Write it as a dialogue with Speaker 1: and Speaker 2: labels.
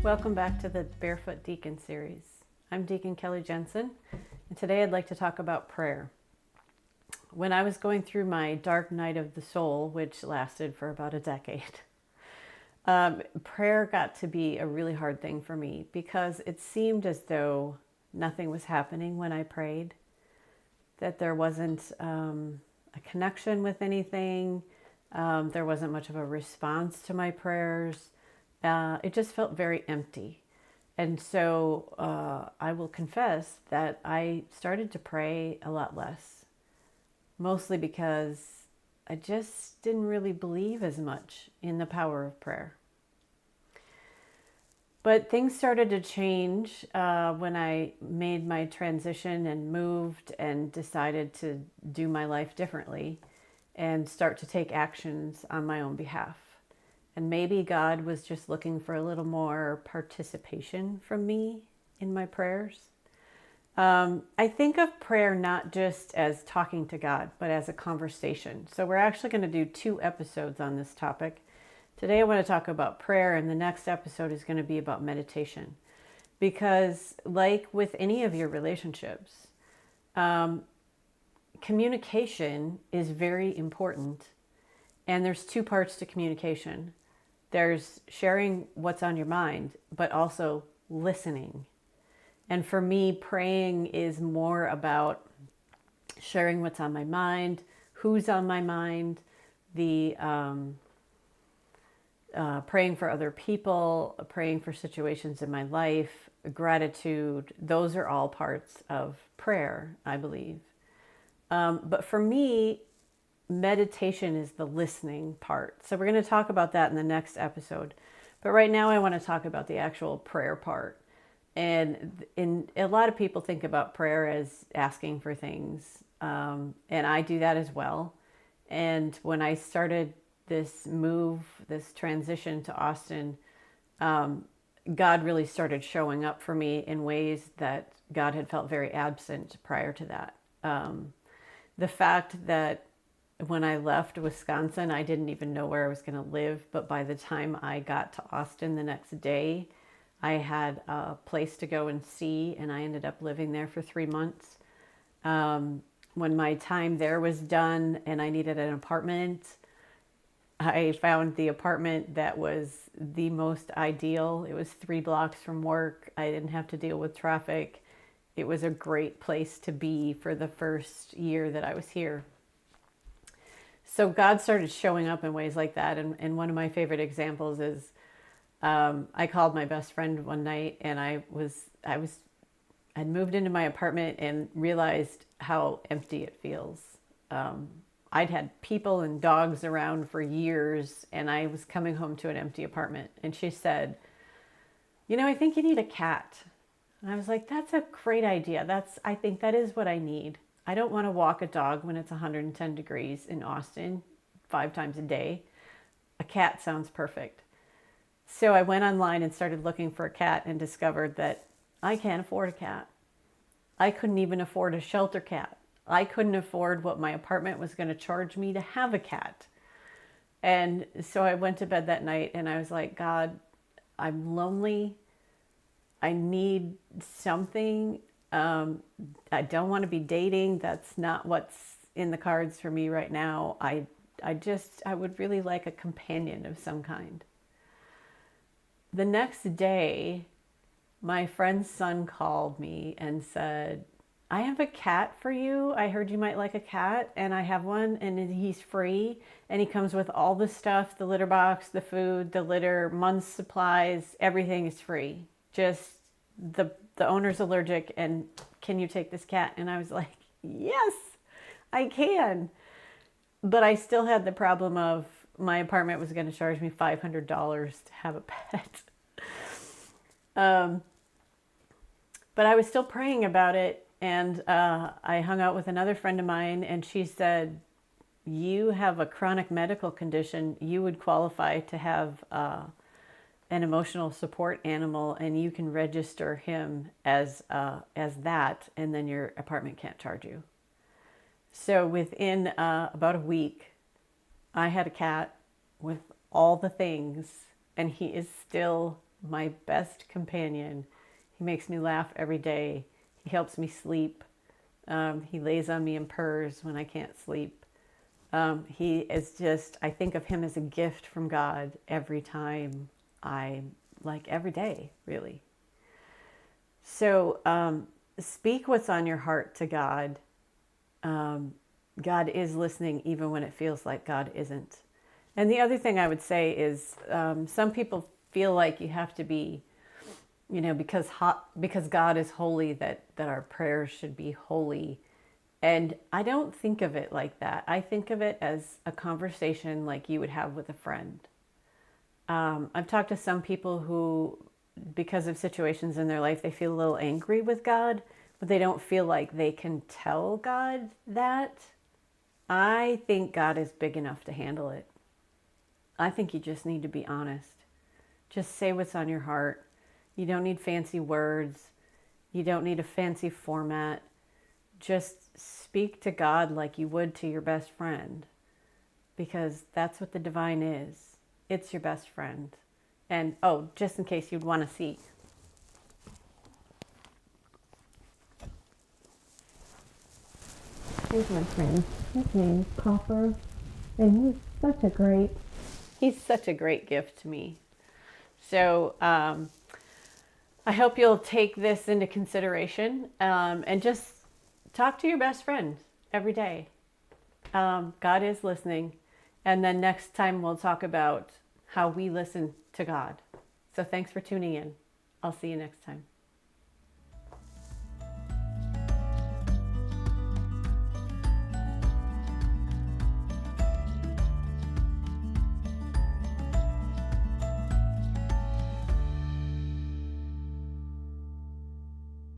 Speaker 1: Welcome back to the Barefoot Deacon series. I'm Deacon Kelly Jensen, and today I'd like to talk about prayer. When I was going through my dark night of the soul, which lasted for about a decade, prayer got to be a really hard thing for me because it seemed as though nothing was happening when I prayed, that there wasn't a connection with anything, there wasn't much of a response to my prayers. It just felt very empty. And so I will confess that I started to pray a lot less, mostly because I just didn't really believe as much in the power of prayer. But things started to change when I made my transition and moved and decided to do my life differently and start to take actions on my own behalf. And maybe God was just looking for a little more participation from me in my prayers. I think of prayer not just as talking to God, but as a conversation. So we're actually going to do 2 episodes on this topic. Today I want to talk about prayer, and the next episode is going to be about meditation. Because like with any of your relationships, communication is very important. And there's 2 parts to communication. There's sharing what's on your mind, but also listening. And for me, praying is more about sharing what's on my mind, who's on my mind, the praying for other people, praying for situations in my life, gratitude. Those are all parts of prayer, I believe. But for me, meditation is the listening part. So we're going to talk about that in the next episode. But right now I want to talk about the actual prayer part. And a lot of people think about prayer as asking for things. And I do that as well. And when I started this transition to Austin, God really started showing up for me in ways that God had felt very absent prior to that. The fact that when I left Wisconsin, I didn't even know where I was going to live. But by the time I got to Austin the next day, I had a place to go and see, and I ended up living there for 3 months. When my time there was done and I needed an apartment, I found the apartment that was the most ideal. It was 3 blocks from work. I didn't have to deal with traffic. It was a great place to be for the first year that I was here. So God started showing up in ways like that. And one of my favorite examples is I called my best friend one night, and I'd moved into my apartment and realized how empty it feels. I'd had people and dogs around for years, and I was coming home to an empty apartment. And she said, I think you need a cat. And I was like, that's a great idea. I think that is what I need. I don't want to walk a dog when it's 110 degrees in Austin 5 times a day. A cat sounds perfect. So I went online and started looking for a cat and discovered that I can't afford a cat. I couldn't even afford a shelter cat. I couldn't afford what my apartment was going to charge me to have a cat. And so I went to bed that night and I was like, God, I'm lonely. I need something. I don't want to be dating. That's not what's in the cards for me right now. I would really like a companion of some kind. The next day, my friend's son called me and said, I have a cat for you. I heard you might like a cat, and I have one, and he's free, and he comes with all the stuff, the litter box, the food, the litter, month's supplies, everything is free. Just the owner's allergic, and can you take this cat? And I was like, yes, I can. But I still had the problem of my apartment was going to charge me $500 to have a pet. But I was still praying about it, and I hung out with another friend of mine, and she said, you have a chronic medical condition. You would qualify to have an emotional support animal, and you can register him as that, and then your apartment can't charge you. So within about a week, I had a cat with all the things, and he is still my best companion. He makes me laugh every day. He helps me sleep. He lays on me and purrs when I can't sleep. He is just, I think of him as a gift from God every time like every day, really. So speak what's on your heart to God. God is listening even when it feels like God isn't. And the other thing I would say is some people feel like you have to be, because God is holy, that our prayers should be holy. And I don't think of it like that. I think of it as a conversation like you would have with a friend. I've talked to some people who, because of situations in their life, they feel a little angry with God, but they don't feel like they can tell God that. I think God is big enough to handle it. I think you just need to be honest. Just say what's on your heart. You don't need fancy words. You don't need a fancy format. Just speak to God like you would to your best friend, because that's what the divine is. It's your best friend. And just in case you'd want to see. Here's my friend. His name's Copper, and he's such a great gift to me. So I hope you'll take this into consideration and just talk to your best friend every day. God is listening. And then next time we'll talk about how we listen to God. So thanks for tuning in. I'll see you next time.